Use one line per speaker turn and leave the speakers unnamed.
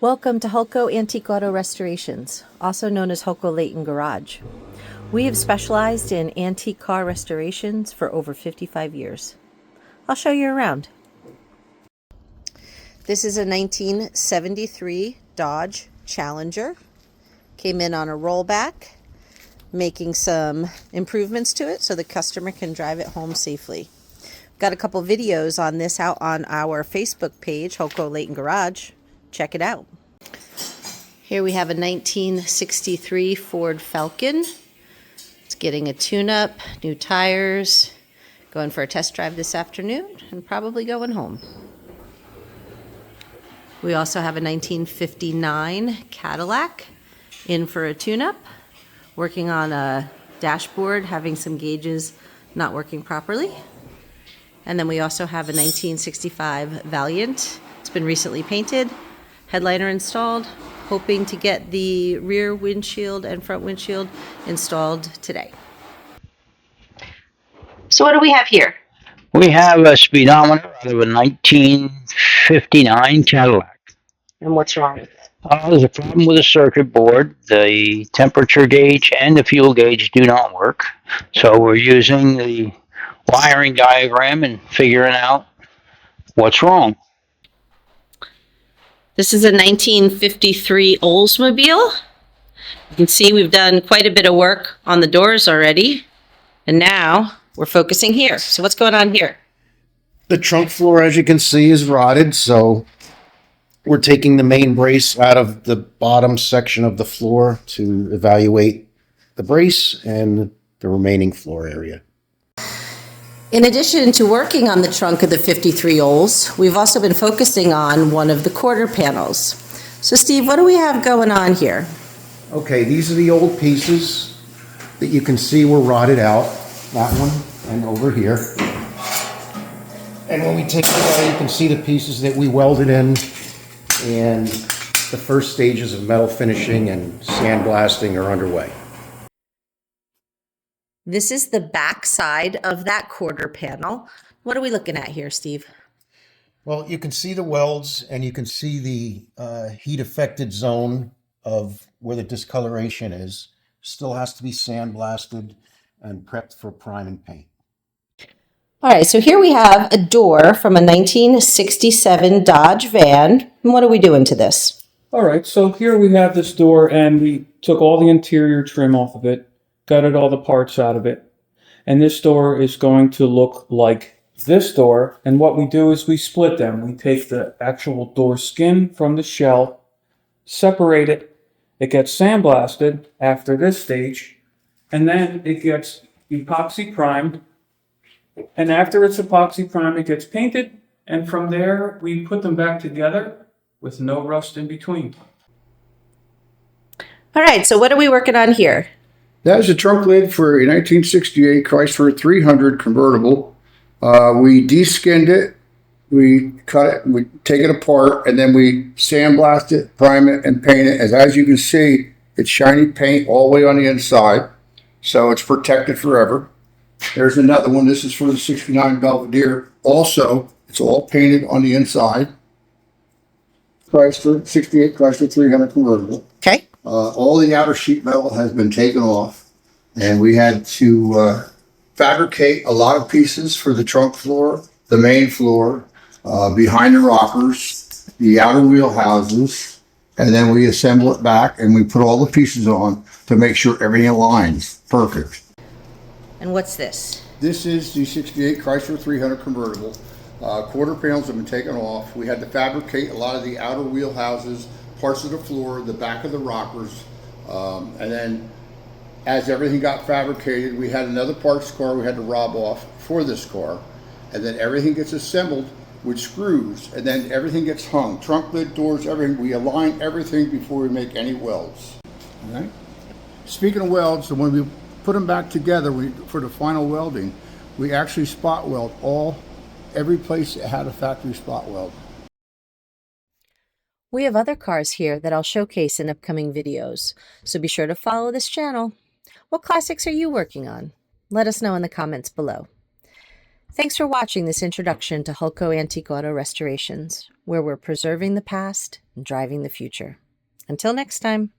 Welcome to Hullco Antique Auto Restorations, also known as Hullco Leighton Garage. We have specialized in antique car restorations for over 55 years. I'll show you around. This is a 1973 Dodge Challenger. Came in on a rollback, making some improvements to it so the customer can drive it home safely. Got a couple videos on this out on our Facebook page, Hullco Leighton Garage. Check it out. Here we have a 1963 Ford Falcon. It's getting a tune-up, new tires, going for a test drive this afternoon, and probably going home. We also have a 1959 Cadillac in for a tune-up, working on a dashboard, having some gauges not working properly. And then we also have a 1965 Valiant. It's been recently painted, headliner installed, hoping to get the rear windshield and front windshield installed today. So what do we have here?
We have a speedometer out of a 1959 Cadillac.
And what's wrong with it?
There's a problem with the circuit board. The temperature gauge and the fuel gauge do not work. So we're using the wiring diagram and figuring out what's wrong.
This is a 1953 Oldsmobile. You can see we've done quite a bit of work on the doors already. And now we're focusing here. So what's going on here?
The trunk floor, as you can see, is rotted. So we're taking the main brace out of the bottom section of the floor to evaluate the brace and the remaining floor area.
In addition to working on the trunk of the 53 Olds, we've also been focusing on one of the quarter panels. So Steve, what do we have going on here?
Okay, these are the old pieces that you can see were rotted out. That one and over here. And when we take it out, you can see the pieces that we welded in and the first stages of metal finishing and sandblasting are underway.
This is the back side of that quarter panel. What are we looking at here, Steve?
Well, you can see the welds and you can see the heat affected zone of where the discoloration is. Still has to be sandblasted and prepped for prime and paint.
All right, so here we have a door from a 1967 Dodge van. And what are we doing to this?
All right, so here we have this door and we took all the interior trim off of it, gutted all the parts out of it. And this door is going to look like this door. And what we do is we split them. We take the actual door skin from the shell, separate it. It gets sandblasted after this stage, and then it gets epoxy primed. And after it's epoxy primed, it gets painted. And from there, we put them back together with no rust in between.
All right, so what are we working on here?
That is a trunk lid for a 1968 Chrysler 300 convertible. We de-skinned it, we cut it, we take it apart, and then we sandblast it, prime it, and paint it. As you can see, it's shiny paint all the way on the inside, so it's protected forever. There's another one. This is for the 69 Belvedere. Also, it's all painted on the inside. Chrysler, 68 Chrysler 300 convertible.
Okay.
All the outer sheet metal has been taken off, and we had to fabricate a lot of pieces for the trunk floor, the main floor, behind the rockers, the outer wheel houses, and then we assemble it back and we put all the pieces on to make sure everything aligns perfect.
And what's this?
This is the 68 Chrysler 300 convertible. Quarter panels have been taken off. We had to fabricate a lot of the outer wheel houses, parts of the floor, the back of the rockers, and then as everything got fabricated, we had another parts car we had to rob off for this car, and then everything gets assembled with screws, and then everything gets hung. Trunk lid, doors, everything. We align everything before we make any welds. All right? Speaking of welds, so when we put them back together for the final welding, we actually spot weld every place that had a factory spot weld.
We have other cars here that I'll showcase in upcoming videos, so be sure to follow this channel. What classics are you working on? Let us know in the comments below. Thanks for watching this introduction to Hullco Antique Auto Restorations, where we're preserving the past and driving the future. Until next time.